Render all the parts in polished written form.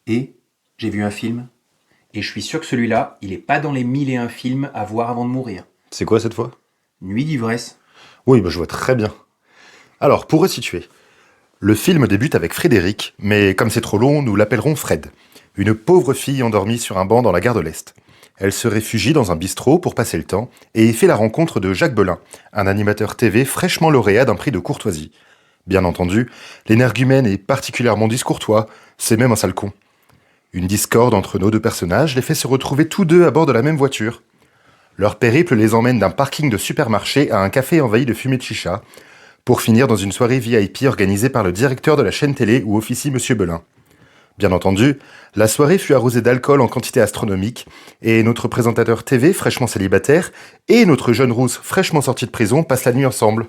Et j'ai vu un film, et je suis sûr que celui-là, il est pas dans les 1001 films à voir avant de mourir. C'est quoi cette fois? Nuit d'ivresse. Oui, bah, je vois très bien. Alors, pour resituer, le film débute avec Frédéric, mais comme c'est trop long, nous l'appellerons Fred. Une pauvre fille endormie sur un banc dans la gare de l'Est. Elle se réfugie dans un bistrot pour passer le temps et y fait la rencontre de Jacques Belin, un animateur TV fraîchement lauréat d'un prix de courtoisie. Bien entendu, l'énergumène est particulièrement discourtois, c'est même un sale con. Une discorde entre nos deux personnages les fait se retrouver tous deux à bord de la même voiture. Leur périple les emmène d'un parking de supermarché à un café envahi de fumée de chicha, pour finir dans une soirée VIP organisée par le directeur de la chaîne télé où officie Monsieur Belin. Bien entendu, la soirée fut arrosée d'alcool en quantité astronomique, et notre présentateur TV fraîchement célibataire et notre jeune rousse fraîchement sortie de prison passent la nuit ensemble.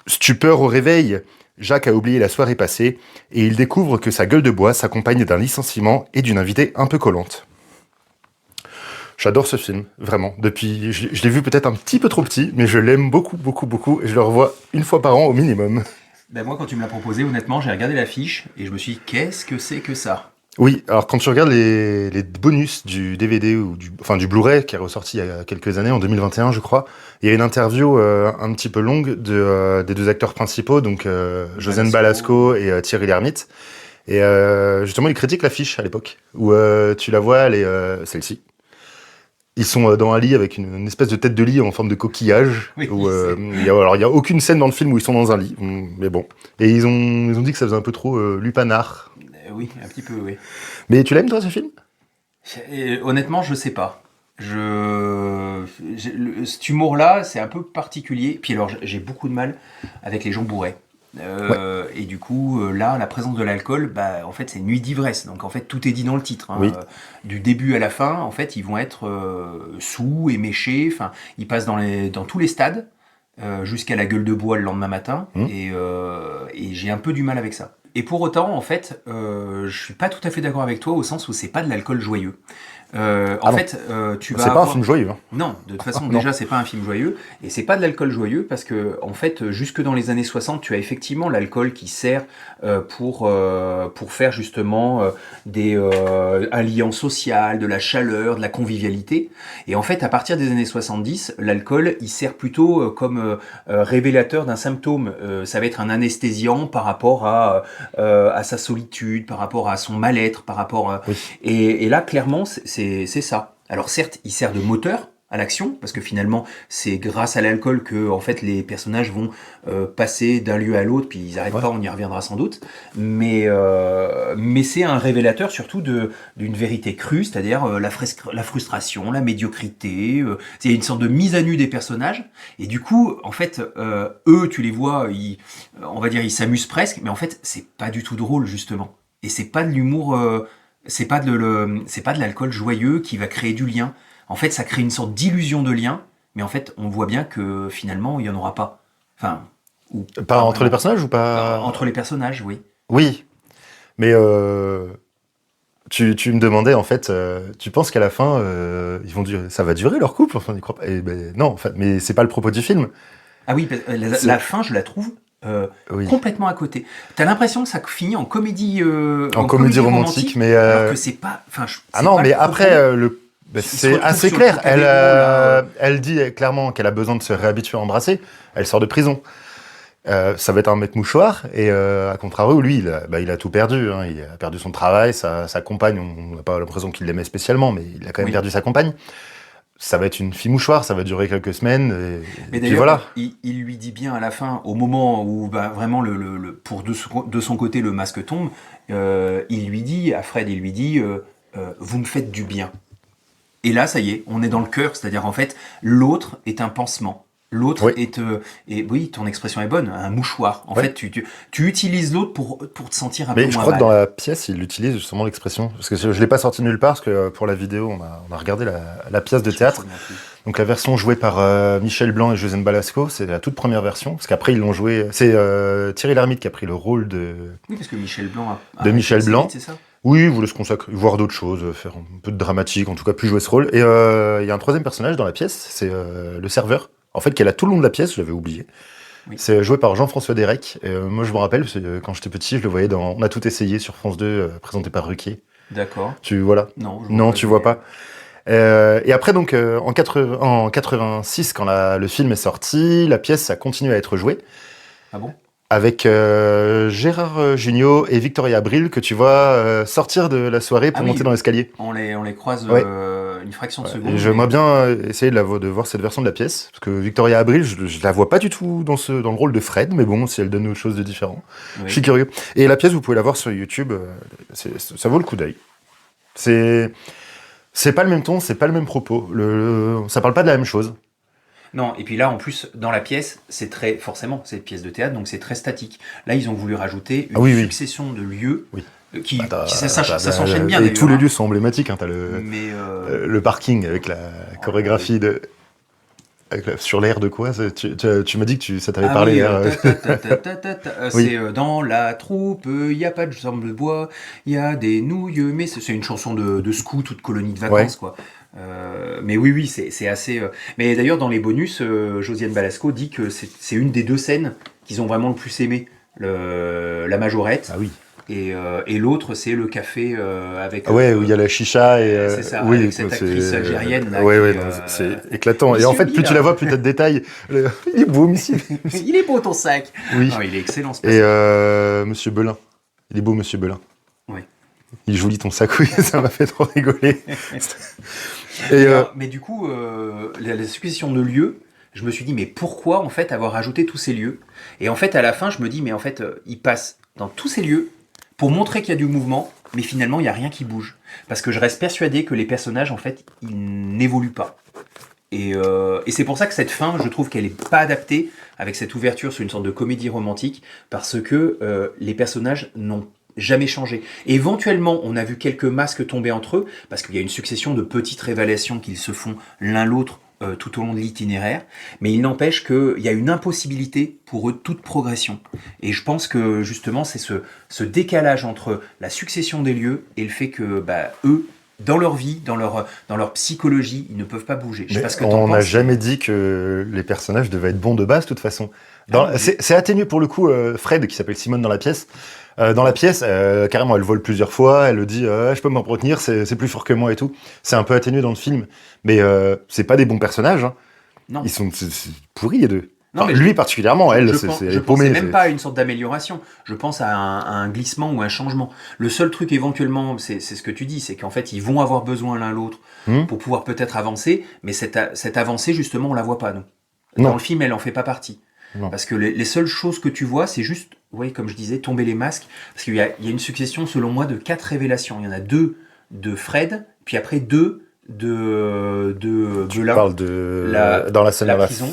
Stupeur au réveil, Jacques a oublié la soirée passée, et il découvre que sa gueule de bois s'accompagne d'un licenciement et d'une invitée un peu collante. J'adore ce film, vraiment. Depuis, je l'ai vu peut-être un petit peu trop petit, mais je l'aime beaucoup, beaucoup, beaucoup, et je le revois une fois par an au minimum. Ben moi, quand tu me l'as proposé, honnêtement, j'ai regardé l'affiche, et je me suis dit, qu'est-ce que c'est que ça? Oui, alors quand tu regardes les bonus du DVD ou du Blu-ray qui est ressorti il y a quelques années, en 2021 je crois, il y a une interview un petit peu longue des deux acteurs principaux, donc Josène Balasco et Thierry Lhermitte. Et justement, ils critiquent l'affiche à l'époque, où tu la vois, elle est celle-ci. Ils sont dans un lit avec une espèce de tête de lit en forme de coquillage. Oui, Où, alors, il y a aucune scène dans le film où ils sont dans un lit, mais bon. Et ils ont dit que ça faisait un peu trop lupanard. oui, un petit peu, oui. Mais tu l'aimes toi ce film? Et, honnêtement, je sais pas. Cet humour-là, c'est un peu particulier. Puis alors, j'ai beaucoup de mal avec les gens bourrés. Ouais, Et du coup, là, la présence de l'alcool, bah, en fait, c'est nuit d'ivresse. Donc, en fait, tout est dit dans le titre. Hein. oui. Du début à la fin, en fait, ils vont être sous, éméchés. Enfin, ils passent dans tous les stades, jusqu'à la gueule de bois le lendemain matin. Hmm. Et j'ai un peu du mal avec ça. Et pour autant, en fait, je suis pas tout à fait d'accord avec toi au sens où c'est pas de l'alcool joyeux. Ah non, Tu vas c'est pas un avoir... film joyeux. Hein. Non, de toute façon, Non. déjà, c'est pas un film joyeux, et c'est pas de l'alcool joyeux, parce que, en fait, jusque dans les années 60, tu as effectivement l'alcool qui sert pour faire justement un lien social, de la chaleur, de la convivialité. Et en fait, à partir des années 70, l'alcool, il sert plutôt comme révélateur d'un symptôme. Ça va être un anesthésiant par rapport à sa solitude, par rapport à son mal-être, par rapport à... Oui. Et là, clairement, c'est ça. Alors certes, il sert de moteur à l'action, parce que finalement, c'est grâce à l'alcool que en fait les personnages vont passer d'un lieu à l'autre, puis ils n'arrêtent Ouais. pas, on y reviendra sans doute. Mais c'est un révélateur surtout d'une vérité crue, c'est-à-dire la frustration, la médiocrité. C'est une sorte de mise à nu des personnages. Et du coup, en fait, eux, tu les vois, on va dire, ils s'amusent presque, mais en fait, c'est pas du tout drôle justement. Et c'est pas de l'humour. C'est pas de l'alcool joyeux qui va créer du lien. En fait, ça crée une sorte d'illusion de lien, mais en fait, on voit bien que finalement, il y en aura pas. Enfin, ou Pas pas entre les vraiment. personnages ou pas? Entre les personnages, oui. Oui, mais tu me demandais en fait, tu penses qu'à la fin, ils vont dire, ça va durer leur couple? Enfin, ils croient pas. Eh ben, non, en fait, mais c'est pas le propos du film. Ah oui, la C'est- fin, je la trouve Oui, complètement à côté. T'as l'impression que ça finit en en comédie comédie romantique, romantique, mais alors que c'est pas, enfin, ah c'est non, pas le mais après propos. ben, Ils se c'est retrouvent assez sur le clair. Elle, Trocadéro là. elle dit clairement qu'elle a besoin de se réhabituer à embrasser. Elle sort de prison. Ça va être un mec mouchoir, et à contrario, lui, il a tout perdu. Hein. Il a perdu son travail, sa compagne, on n'a pas l'impression qu'il l'aimait spécialement, mais il a quand même Oui. perdu sa compagne. Ça va être une fille mouchoir, ça va durer quelques semaines, Mais et puis d'ailleurs, voilà. il lui dit bien à la fin, au moment où bah, vraiment pour de son côté le masque tombe, il lui dit à Fred, il lui dit, vous me faites du bien. Et là, ça y est, on est dans le cœur, c'est-à-dire en fait, l'autre est un pansement. L'autre Oui, est, et oui, ton expression est bonne, un mouchoir. En oui. fait, tu utilises l'autre pour te sentir un peu Mais je moins crois que dans mal. la pièce, il utilise justement l'expression. Parce que je l'ai pas sorti nulle part, parce que pour la vidéo, on a regardé la pièce de Je me théâtre. souviens plus. Donc la version jouée par Michel Blanc et Josène Balasco, c'est la toute première version. Parce qu'après, ils l'ont joué. C'est Thierry Lhermitte qui a pris le rôle Oui, parce que Michel Blanc de a arrêté Michel assez vite, Blanc. c'est ça? Oui, il voulait se consacrer, voir d'autres choses, faire un peu de dramatique, en tout cas plus jouer ce rôle. Et il y a un troisième personnage dans la pièce, c'est le serveur. En fait, qui est là tout le long de la pièce, je l'avais oublié. Oui. C'est joué par Jean-François Derek. Et, moi, je me rappelle, parce que, quand j'étais petit, je le voyais dans On a tout essayé sur France 2, présenté par Ruquier. D'accord. Voilà. Non, je vois Non, pas. tu vois pas. Et après, donc, en 86, quand le film est sorti, la pièce a continué à être jouée Ah bon? avec Gérard Jugnot et Victoria Abril, que tu vois sortir de la soirée Ah pour monter oui, dans l'escalier. on les croise Ouais. une fraction de Et seconde, j'aimerais mais bien essayer de voir cette version de la pièce, parce que Victoria Abril, je la vois pas du tout dans le rôle de Fred, mais bon, si elle donne autre chose de différent, je suis oui. curieux. Et la pièce, vous pouvez la voir sur YouTube, ça vaut le coup d'œil. C'est c'est pas le même ton, c'est pas le même propos, ça parle pas de la même chose. Non, et puis là, en plus, dans la pièce, forcément, c'est une pièce de théâtre, donc c'est très statique. Là, ils ont voulu rajouter Ah une oui, oui, succession de lieux oui. qui, Bah, ça s'enchaîne bien et tous d'ailleurs, les hein. lieux sont emblématiques, hein. T'as Mais le parking avec la oh là là, chorégraphie sur l'air de quoi? Tu m'as dit que ça t'avait ah parlé, oui, l'air. c'est Oui. dans la troupe, il y a pas de jambe de bois, il y a des nouilles, mais c'est une chanson de scout ou de colonie de Ouais. vacances, quoi. Mais oui, oui, c'est assez. Mais d'ailleurs, dans les bonus, Josiane Balasco dit que c'est une des deux scènes qu'ils ont vraiment le plus aimé, la majorette, Ah oui. et l'autre, c'est le café avec. Ah ouais, où il y a la chicha et C'est ça, oui, avec cette actrice c'est algérienne là ouais, qui. ouais, non, c'est éclatant. Et en Monsieur fait, plus tu la Guillaume, vois, plus t'as de détails. Il est beau, monsieur. il est beau ton sac. Oui. Non, il est excellent ce Et passage. Monsieur Belin. Il est beau, Monsieur Belin. Ouais. Il est joli ton sac, oui, ça m'a fait trop rigoler. Et Mais du coup, la succession de lieux, je me suis dit, mais pourquoi en fait avoir ajouté tous ces lieux? Et en fait, à la fin, je me dis, mais en fait, ils passent dans tous ces lieux pour montrer qu'il y a du mouvement, mais finalement, il n'y a rien qui bouge. Parce que je reste persuadé que les personnages, en fait, ils n'évoluent pas. Et c'est pour ça que cette fin, je trouve qu'elle n'est pas adaptée avec cette ouverture sur une sorte de comédie romantique, parce que les personnages n'ont jamais changé. Et éventuellement, on a vu quelques masques tomber entre eux, parce qu'il y a une succession de petites révélations qu'ils se font l'un l'autre tout au long de l'itinéraire, mais il n'empêche qu'il y a une impossibilité pour eux de toute progression. Et je pense que justement, c'est ce décalage entre la succession des lieux et le fait que eux, dans leur vie, dans leur psychologie, ils ne peuvent pas bouger. Je sais mais pas ce que t'en on n'a penses. jamais dit que les personnages devaient être bons de base, de toute façon. Ah non, C'est atténué pour le coup. Fred, qui s'appelle Simone dans la pièce, carrément, elle vole plusieurs fois. Elle le dit, je peux m'en retenir, c'est plus fort que moi et tout. C'est un peu atténué dans le film, mais c'est pas des bons personnages, hein. non. Ils sont c'est pourris les deux. Non, Enfin, mais lui particulièrement, elle, elle je est pensais paumée. même pas à une sorte d'amélioration. Je pense à un glissement ou un changement. Le seul truc éventuellement, c'est ce que tu dis, c'est qu'en fait, ils vont avoir besoin l'un l'autre Hmm. pour pouvoir peut-être avancer, mais cette avancée, justement, on la voit pas, nous. Dans Non, le film, elle en fait pas partie. non. Parce que les seules choses que tu vois, c'est juste, oui, comme je disais, tomber les masques. Parce qu'il y a une succession, selon moi, de 4 révélations. Il y en a 2 de Fred, puis après 2 de Tu Belin, parles de la, dans la scène la dans la prison.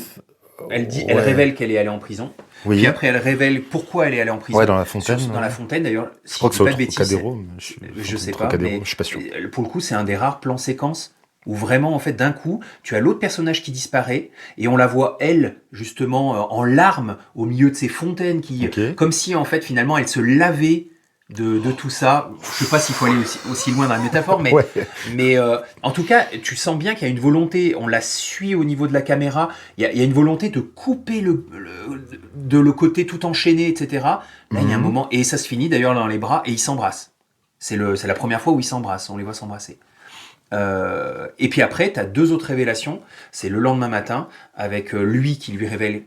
Elle ouais. révèle qu'elle est allée en prison. Oui. Puis après, elle révèle pourquoi elle est allée en prison. Ouais, dans la fontaine. Dans la fontaine, d'ailleurs, Je si crois je que dis c'est au pas de bêtises, Trocadéro, mais je sais pas, Trocadéro, mais je suis pas sûr. pour le coup, c'est un des rares plans séquences où vraiment, en fait, d'un coup, tu as l'autre personnage qui disparaît et on la voit, elle, justement, en larmes au milieu de ces fontaines, Ok. comme si, en fait, finalement, elle se lavait de tout ça. Je sais pas s'il faut aller aussi loin dans la métaphore, mais, Ouais. en tout cas, tu sens bien qu'il y a une volonté, on la suit au niveau de la caméra, il y a une volonté de couper le côté tout enchaîné, etc. Là, il y a un Mhm. moment, et ça se finit d'ailleurs dans les bras, et ils s'embrassent. C'est la première fois où ils s'embrassent, on les voit s'embrasser. Et puis après, tu as 2 autres révélations. C'est le lendemain matin, avec lui qui lui révèle,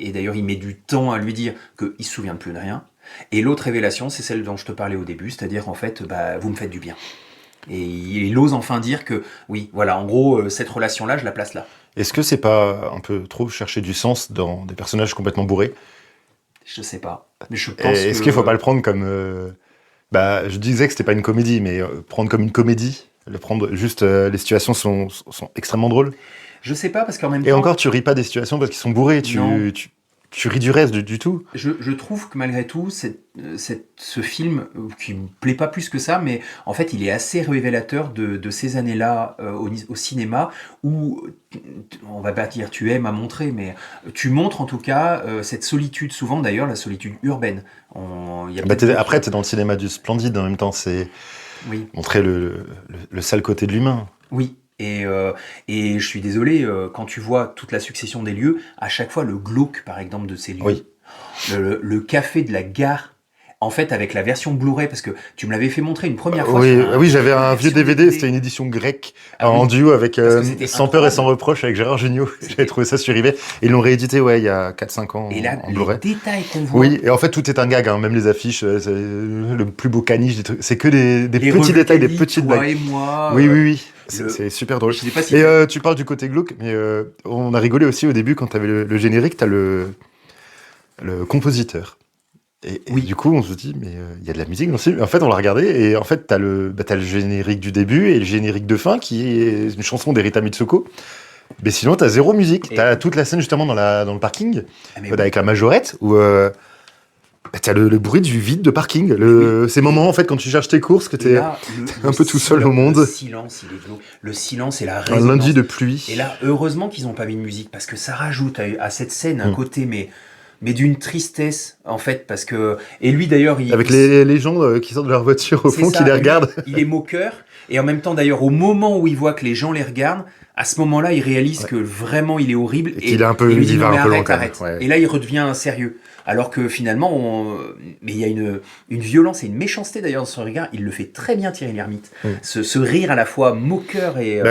et d'ailleurs il met du temps à lui dire qu'il ne se souvient plus de rien. Et l'autre révélation, c'est celle dont je te parlais au début, c'est-à-dire en fait, vous me faites du bien. Et il ose enfin dire que, oui, voilà, en gros, cette relation-là, je la place là. Est-ce que c'est pas un peu trop chercher du sens dans des personnages complètement bourrés? Je sais pas. Mais je Et pense est-ce que. qu'il faut pas le prendre comme je disais que c'était pas une comédie, mais prendre comme une comédie, le prendre juste les situations sont extrêmement drôles. Je sais pas, parce qu'en même Et temps. encore, tu ris pas des situations parce qu'ils sont bourrés, Non. tu ris du reste du tout. Je trouve que malgré tout, ce film, qui me plaît pas plus que ça, mais en fait, il est assez révélateur de ces années-là au cinéma, où, on va pas dire tu aimes à montrer, mais tu montres en tout cas cette solitude, souvent d'ailleurs la solitude urbaine. Il y a peut-être d'autres- Après, t'es dans le cinéma du splendide en même temps, c'est Oui, montrer le sale côté de l'humain. oui. Et je suis désolé, quand tu vois toute la succession des lieux, à chaque fois le glauque, par exemple, de ces lieux, Oui. le café de la gare en fait, avec la version Blu-ray, parce que tu me l'avais fait montrer une première fois. Oui, sur oui, j'avais un vieux version DVD, c'était une édition grecque, Ah en oui, duo avec parce que c'était Sans peur et sans incroyable. reproche avec Gérard Jugnot. J'avais C'était- trouvé ça sur eBay. Et ils l'ont réédité, ouais, il y a 4-5 ans Et là, en les Blu-ray. détails qu'on Oui, voit, et en fait, tout est un gag, hein, même les affiches, c'est le plus beau caniche, des trucs. C'est que des les petits revues détails, des Cali, petites toi blagues. et moi, Oui, oui, oui. le, C'est super drôle. je sais pas si Et tu... tu parles du côté glauque, mais on a rigolé aussi au début quand t'avais le générique, t'as le compositeur. Et Oui, du coup, on se dit, mais il y a de la musique dans le film. En fait, on l'a regardé, et en fait, t'as le générique du début et le générique de fin, qui est une chanson d'Erita Mitsuko. Mais sinon, t'as zéro musique. et, T'as toute la scène justement dans le parking, ah, mais oui, avec la majorette, où t'as le bruit du vide de parking. oui. Ces moments, en fait, quand tu cherches tes courses, que Et t'es là, un peu tout seul au monde. Le silence, il est glauque. Le silence et la Un lundi résonance. de pluie. Et là, heureusement qu'ils n'ont pas mis de musique, parce que ça rajoute à cette scène un Mm. côté, mais d'une tristesse, en fait, parce que... Et lui, d'ailleurs, Avec les gens qui sortent de leur voiture au c'est fond, ça, qui les lui, regardent. il est moqueur, et en même temps, d'ailleurs, au moment où il voit que les gens les regardent, à ce moment-là, il réalise Ouais. que vraiment, il est horrible, Et qu'il est un peu, il lui dit, il non, va mais un peu loin arrête, quand même. arrête. Ouais. Et là, il redevient sérieux. Alors que finalement, mais il y a une violence et une méchanceté d'ailleurs dans son regard. Il le fait très bien, Thierry Lhermitte. Mm. Ce rire à la fois moqueur et...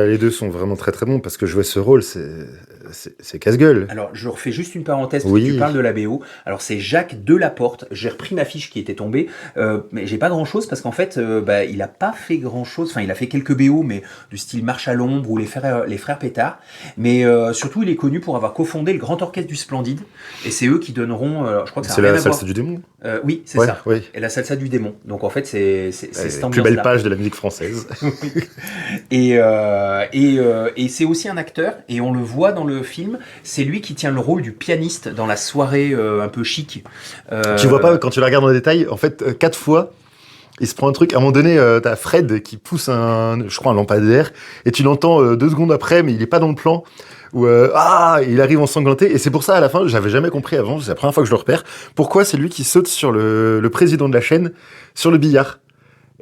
Les deux sont vraiment très très bons parce que jouer ce rôle, c'est casse-gueule. Alors, je refais juste une parenthèse parce que Oui. tu parles de la BO. Alors, c'est Jacques Delaporte. J'ai repris ma fiche qui était tombée, mais j'ai pas grand-chose parce qu'en fait, il a pas fait grand-chose. Enfin, il a fait quelques BO, mais du style Marche à l'ombre ou les frères Pétard. Mais surtout, il est connu pour avoir cofondé le Grand Orchestre du Splendide. Et c'est eux qui donneront. Je crois que ça C'est n'a rien la à voir. salsa du démon. Oui, c'est Ouais, ça. oui. Et la salsa du démon. Donc en fait, c'est cette Plus belle ambiance-là. page de la musique française. Et c'est aussi un acteur, et on le voit dans le film, c'est lui qui tient le rôle du pianiste dans la soirée un peu chic. Tu vois pas, quand tu la regardes dans les détails, en fait, 4 fois, il se prend un truc. À un moment donné, t'as Fred qui pousse je crois, un lampadaire, et tu l'entends 2 secondes après, mais il est pas dans le plan. Où, il arrive ensanglanté. Et c'est pour ça, à la fin, j'avais jamais compris avant, c'est la première fois que je le repère, pourquoi c'est lui qui saute sur le président de la chaîne, sur le billard.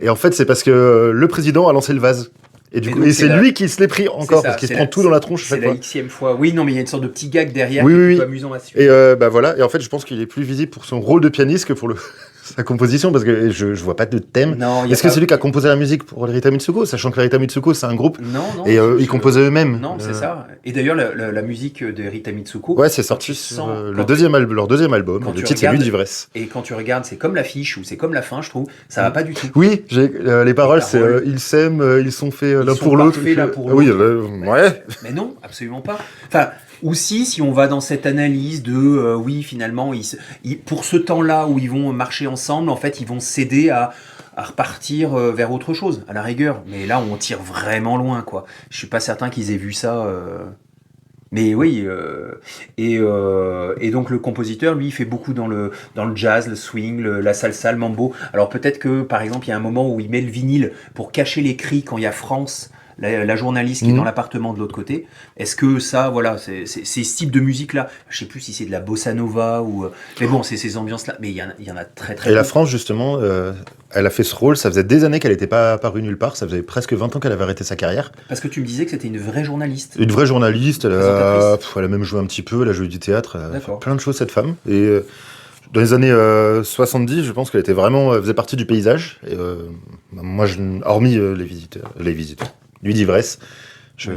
Et en fait, c'est parce que le président a lancé le vase. Et du Mais coup, donc, et c'est c'est la- lui qui se l'est pris encore, ça, parce qu'il se c'est prend la- tout dans la tronche à C'est chaque la fois. xème fois. Oui, non, mais il y a une sorte de petit gag derrière Oui, qui est oui, plutôt oui. amusant à suivre. Et bah voilà, et en fait, je pense qu'il est plus visible pour son rôle de pianiste que pour sa composition, parce que je vois pas de thème. Non, il y a Est-ce que pas- c'est lui qui a composé la musique pour Rita Mitsuko, sachant que Rita Mitsuko, c'est un groupe, Non, non. et ils composaient eux-mêmes. Non, c'est ça. Et d'ailleurs, la musique de Rita Mitsuko. Ouais, c'est quand sorti tu sur sens- leur quand deuxième album, quand le tu titre c'est Nuit regardes- d'ivresse. Et quand tu regardes, c'est comme l'affiche ou c'est comme la fin, je trouve. Ça va pas du tout. Oui, les paroles, c'est paroles. ils s'aiment, ils sont faits l'un Ils sont pour l'autre. parfaits l'un pour Oui, l'autre. ouais. Mais non, absolument pas. Enfin, aussi, si on va dans cette analyse de, oui, finalement, pour ce temps-là où ils vont marcher ensemble, en fait, ils vont céder à repartir vers autre chose, à la rigueur. Mais là, on tire vraiment loin, quoi. Je suis pas certain qu'ils aient vu ça. Mais oui, et donc le compositeur, lui, il fait beaucoup dans le jazz, le swing, la salsa, le mambo. Alors peut-être que, par exemple, il y a un moment où il met le vinyle pour cacher les cris quand il y a France, la journaliste qui est dans l'appartement de l'autre côté. Est-ce que ça, voilà, c'est ce type de musique-là, je sais plus si c'est de la bossa nova ou... mais bon, c'est ces ambiances-là. Mais il y en a très très Et la peu. France, justement, elle a fait ce rôle, ça faisait des années qu'elle n'était pas apparue nulle part, ça faisait presque 20 ans qu'elle avait arrêté sa carrière. Parce que tu me disais que c'était une vraie journaliste. Une vraie journaliste, Présentatrice. elle a même joué un petit peu, elle a joué du théâtre, elle a fait D'accord. plein de choses cette femme. Et dans les années 70, je pense qu'elle était vraiment, elle faisait partie du paysage. Et, moi, hormis les visiteurs, Nuit d'ivresse, je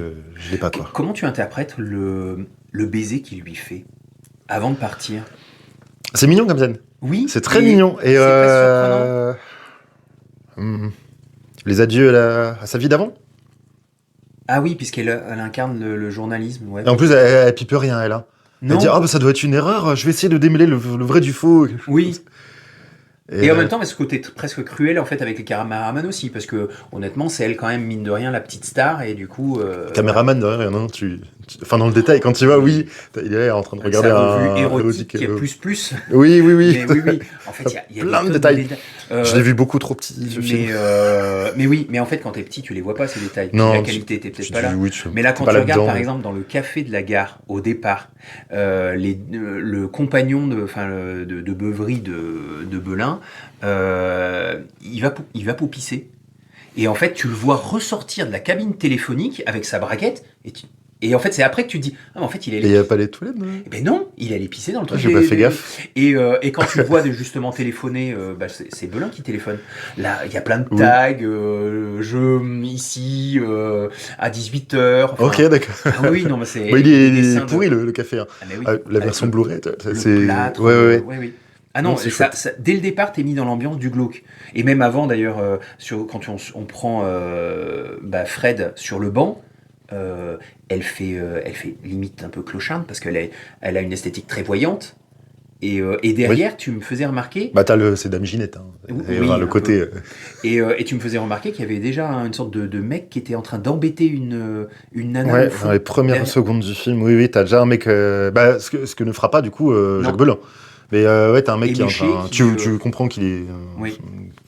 l'ai pas quoi. Comment tu interprètes le baiser qu'il lui fait avant de partir? C'est mignon comme scène. Oui. C'est très mignon. Et c'est pas surprenant. les adieux à sa vie d'avant. Ah oui, puisqu'elle incarne le journalisme. Ouais. Et en plus, elle pipe rien, elle. Hein. Non. Elle dit bah, ça doit être une erreur, je vais essayer de démêler le vrai du faux. Oui. Et en même temps, mais ce côté presque cruel en fait avec les caméramans aussi, parce que honnêtement, c'est elle quand même mine de rien la petite star et du coup. Caméraman de rien, non enfin dans le détail, quand tu vas, oui, il est là en train de regarder sa revue un érotique qui est érotique, plus. Oui, oui, oui. Mais oui. En fait, il y a Plein des de tonnes détails. Je l'ai vu beaucoup trop petit, ce film. mais oui, mais en fait, quand t'es petit, tu les vois pas ces détails. Non, la qualité était peut-être pas là. Oui, Mais là, quand pas tu regardes, là-dedans. par exemple, dans le café de la gare, au départ, le compagnon de beuverie de Belin, il va poupisser. Et en fait, tu le vois ressortir de la cabine téléphonique avec sa braguette, et Et en fait, c'est après que tu te dis, ah, mais en fait, il est Et allé il n'y a pas les toilettes, non? Eh ben non, il allait pisser dans le truc. J'ai pas fait gaffe. Et quand tu le vois justement téléphoner, c'est Belin qui téléphone. Là, il y a plein de Oui. tags, je ici à 18h. Ok, d'accord. Ah oui, non, mais c'est Bon, il des est dessins de. pourri le café. Hein. Ah mais oui. Ah, la Avec version Blu-ray, le c'est. plâtre. Ouais. Ouais, oui. Ah Non, non, c'est chouette. dès le départ, t'es mis dans l'ambiance du glauque. Et même avant, d'ailleurs, quand on prend Fred sur le banc, elle fait limite un peu clocharde parce elle a une esthétique très voyante. Et Oui. derrière, tu me faisais remarquer, Bah, c'est Dame Ginette. Hein. oui, Enfin, le un côté. peu. Et tu me faisais remarquer qu'il y avait déjà une sorte de mec qui était en train d'embêter une nana au Ouais, dans fond. les premières Derrière. secondes du film, oui, t'as déjà un mec. Bah, ce que ne fera pas, du coup, Non. Jacques Belin. Mais ouais, t'as un mec qui est en Éméché, train. qui, Tu comprends qu'il est oui.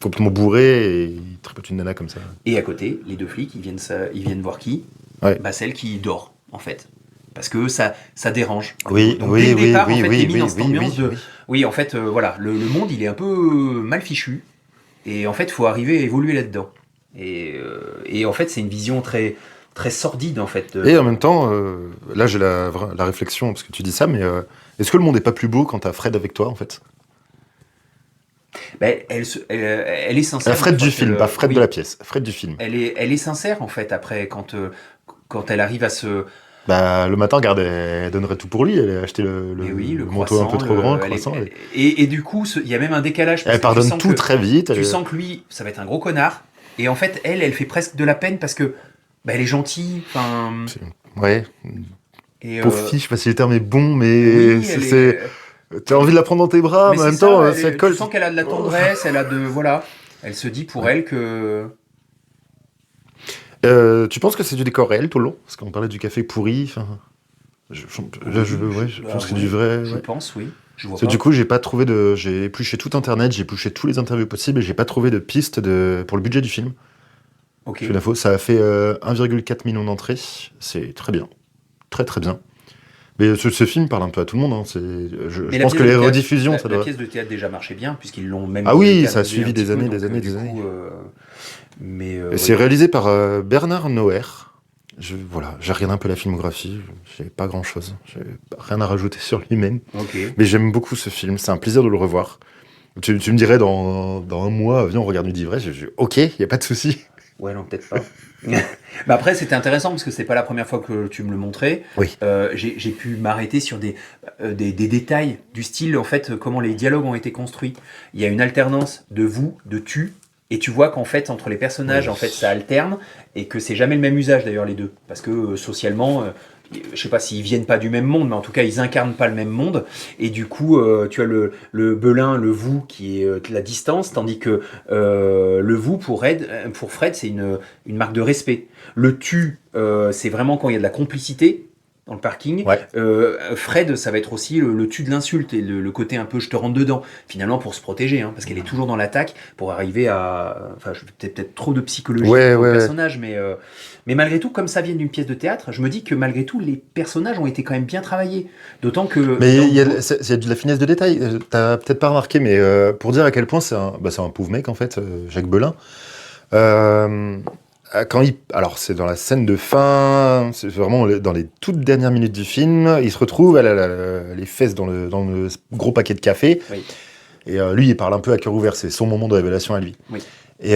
complètement bourré et il tripote une nana comme ça. Et à côté, les deux flics, ils viennent voir qui? Ouais. Bah, celle qui dort, en fait. Parce que ça dérange. Oui, Donc dès le départ, en fait, t'es mis oui, dans cette ambiance de... oui. Oui, en fait, voilà, le monde, il est un peu mal fichu. Et en fait, il faut arriver à évoluer là-dedans. Et en fait, c'est une vision très, très sordide, en fait. Et en même temps, là j'ai la réflexion, parce que tu dis ça, mais est-ce que le monde est pas plus beau quand t'as Fred avec toi, en fait? Ben, elle est sincère. Fred une fois du film, pas Fred oui, de la pièce, Fred du film. elle est sincère, en fait, après, quand elle arrive à se... Bah, le matin, regarde, elle donnerait tout pour lui, elle a acheté Mais oui, le le manteau un peu croissant, trop grand, le elle est- croissant. et du coup, il y a même un décalage. Parce Elle que tu pardonne sens tout très vite. tu sens que lui, ça va être un gros connard. Et en fait, elle fait presque de la peine parce que bah, elle est gentille. Enfin, Ouais, et pauvre fille, je sais pas si le terme est bon, mais oui, elle est. t'as envie de la prendre dans tes bras, Mais mais en c'est même temps, ça. si elle colle. Tu sens qu'elle a de la tendresse, elle a de voilà. Elle se dit pour elle que. Tu penses que c'est du décor réel tout le long? Parce qu'on parlait du café pourri, enfin. Je pense que c'est du vrai. Je Ouais. pense, oui. Je vois Parce que pas. du coup, j'ai épluché tout internet, j'ai épluché tous les interviews possibles et j'ai pas trouvé de piste pour le budget du film. Ok. Je fais l'info, ça a fait 1,4 million d'entrées, c'est très bien, très très bien. Mais ce film parle un peu à tout le monde. Hein. Je Mais la pense pièce que de les théâtre- rediffusions, ça la doit. pièce de théâtre déjà marchait bien puisqu'ils l'ont même. Ah oui, ça a modernisé suivi un des petit peu, années, donc, des années, du des années. coup, mais Et c'est oui. réalisé par Bernard Noer. Voilà, j'ai regardé un peu la filmographie, j'ai pas grand chose, j'ai rien à rajouter sur lui-même. Ok. Mais j'aime beaucoup ce film, c'est un plaisir de le revoir. Tu me dirais dans un mois, viens, on regarde Nuit d'Ivresse. Ok, y a pas de souci. Ouais, non, peut-être pas. Mais après, c'était intéressant parce que c'est pas la première fois que tu me le montrais. Oui. J'ai pu m'arrêter sur des détails du style, en fait, comment les dialogues ont été construits. Il y a une alternance de vous, de tu, et tu vois qu'en fait, entre les personnages, Oui. en fait, ça alterne et que c'est jamais le même usage d'ailleurs, les deux. Parce que socialement, je sais pas s'ils viennent pas du même monde, mais en tout cas, ils incarnent pas le même monde. Et du coup, tu as le Belin, le vous qui est la distance, tandis que le vous pour Fred, c'est une marque de respect. Le tu, c'est vraiment quand il y a de la complicité dans le parking. Ouais. Fred, ça va être aussi le tu de l'insulte et le côté un peu je te rentre dedans. Finalement, pour se protéger, hein, parce qu'elle est toujours dans l'attaque pour arriver à. Enfin, je fais peut-être trop de psychologie Ouais, pour le ouais. personnage, mais malgré tout, comme ça vient d'une pièce de théâtre, je me dis que malgré tout, les personnages ont été quand même bien travaillés. D'autant que. Mais dans- il y a de la finesse de détail. T'as peut-être pas remarqué, mais pour dire à quel point c'est un pauvre mec, en fait, Jacques Belin. Alors, c'est dans la scène de fin, c'est vraiment dans les toutes dernières minutes du film. Il se retrouve, elle a les fesses dans le gros paquet de café. Oui. Et lui, il parle un peu à cœur ouvert. C'est son moment de révélation à lui. Oui. Et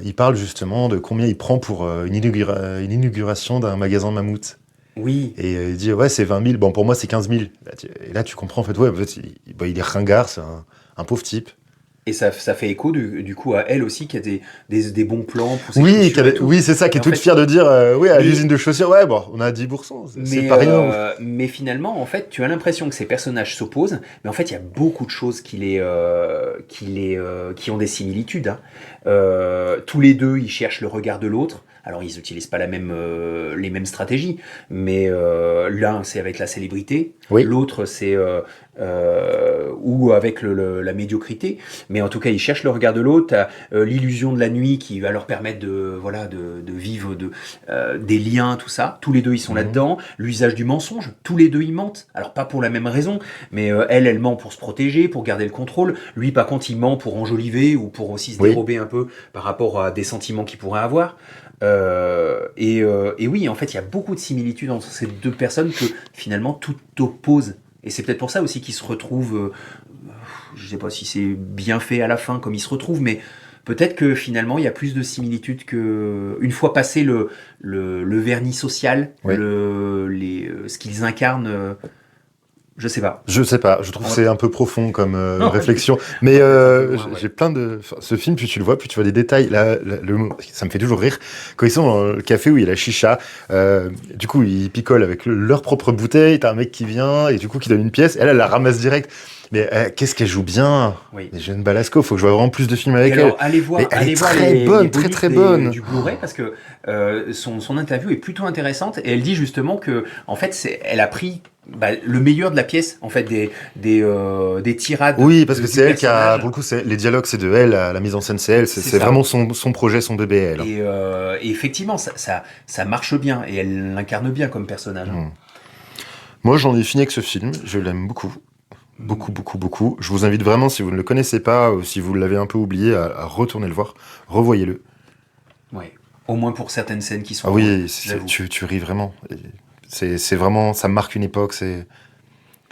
il parle justement de combien il prend pour une inauguration d'un magasin Mammouth. Oui. Et il dit, ouais, c'est 20 000. Bon, pour moi, c'est 15 000. Et là, tu comprends, en fait, ouais, en fait, il est ringard, c'est un pauvre type. Et ça fait écho du coup à elle aussi qui a des bons plans pour ses Oui, chaussures et tout. oui, c'est ça, qui est Et en toute fait- fière de dire, oui, à Mais- l'usine de chaussures, ouais, bon, on a 10%, c'est Mais, pas rien. mais finalement, en fait, tu as l'impression que ces personnages s'opposent, mais en fait, il y a beaucoup de choses qui ont des similitudes. Hein. Tous les deux, ils cherchent le regard de l'autre. Alors, ils n'utilisent pas les mêmes stratégies, mais l'un, c'est avec la célébrité, Oui. l'autre, c'est ou avec la médiocrité. Mais en tout cas, ils cherchent le regard de l'autre. T'as, l'illusion de la nuit qui va leur permettre de vivre des liens, tout ça. Tous les deux, ils sont là-dedans. L'usage du mensonge, tous les deux, ils mentent. Alors, pas pour la même raison, mais elle ment pour se protéger, pour garder le contrôle. Lui, par contre, il ment pour enjoliver ou pour aussi se Oui. dérober un peu par rapport à des sentiments qu'il pourrait avoir. Et oui, en fait, il y a beaucoup de similitudes entre ces deux personnes que finalement tout oppose. Et c'est peut-être pour ça aussi qu'ils se retrouvent. Je sais pas si c'est bien fait à la fin comme ils se retrouvent, mais peut-être que finalement il y a plus de similitudes que une fois passé le vernis social, Ouais. ce qu'ils incarnent. Je sais pas. Je sais pas, je trouve que Ouais. c'est un peu profond comme Non, réflexion. Mais ouais. j'ai plein de... enfin, ce film, plus tu le vois, plus tu vois des détails. Là, ça me fait toujours rire. Quand ils sont dans le café où il y a la chicha, du coup, ils picolent avec leur propre bouteille. T'as un mec qui vient et du coup, qui donne une pièce. Elle la ramasse direct. Mais qu'est-ce qu'elle joue bien! Oui. Mais Jeanne Balasco, faut que je vois vraiment plus de films Et avec elle. alors, allez voir, Mais elle est très les bonne, très bonus très bonne. du Blu-ray parce que son interview est plutôt intéressante et elle dit justement que en fait elle a pris le meilleur de la pièce en fait des tirades. Oui, parce que du c'est elle qui a, personnage. pour le coup, les dialogues, c'est de elle, la mise en scène, c'est elle. C'est C'est ça. vraiment son projet, son bébé, elle. Et effectivement, ça marche bien et elle l'incarne bien comme personnage. Hmm. Moi, j'en ai fini avec ce film. Je l'aime beaucoup. Beaucoup, beaucoup, beaucoup. Je vous invite vraiment, si vous ne le connaissez pas, ou si vous l'avez un peu oublié, à retourner le voir. Revoyez-le. Ouais. Au moins pour certaines scènes qui sont. Ah oui, j'avoue. tu ris vraiment. C'est vraiment, ça marque une époque. C'est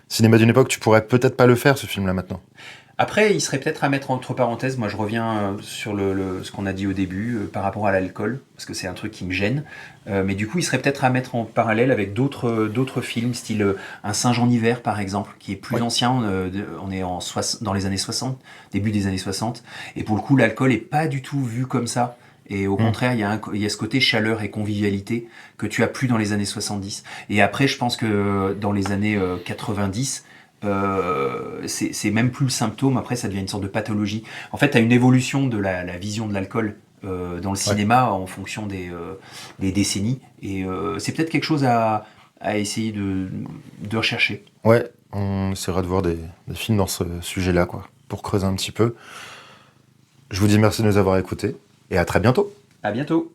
cinéma d'une époque. Tu pourrais peut-être pas le faire, ce film-là, maintenant. Après, il serait peut-être à mettre entre parenthèses, moi je reviens sur ce qu'on a dit au début par rapport à l'alcool, parce que c'est un truc qui me gêne, mais du coup il serait peut-être à mettre en parallèle avec d'autres films, style Un singe en hiver par exemple, qui est plus Oui. ancien, on est dans les années 60, début des années 60, et pour le coup l'alcool est pas du tout vu comme ça. Et au contraire, il y a ce côté chaleur et convivialité que tu as plus dans les années 70. Et après, je pense que dans les années 90, c'est même plus le symptôme, après ça devient une sorte de pathologie. En fait, tu as une évolution de la vision de l'alcool dans le cinéma en fonction des décennies, et c'est peut-être quelque chose à essayer de rechercher. Ouais, on essaiera de voir des films dans ce sujet-là, quoi, pour creuser un petit peu. Je vous dis merci de nous avoir écoutés, et à très bientôt. À bientôt.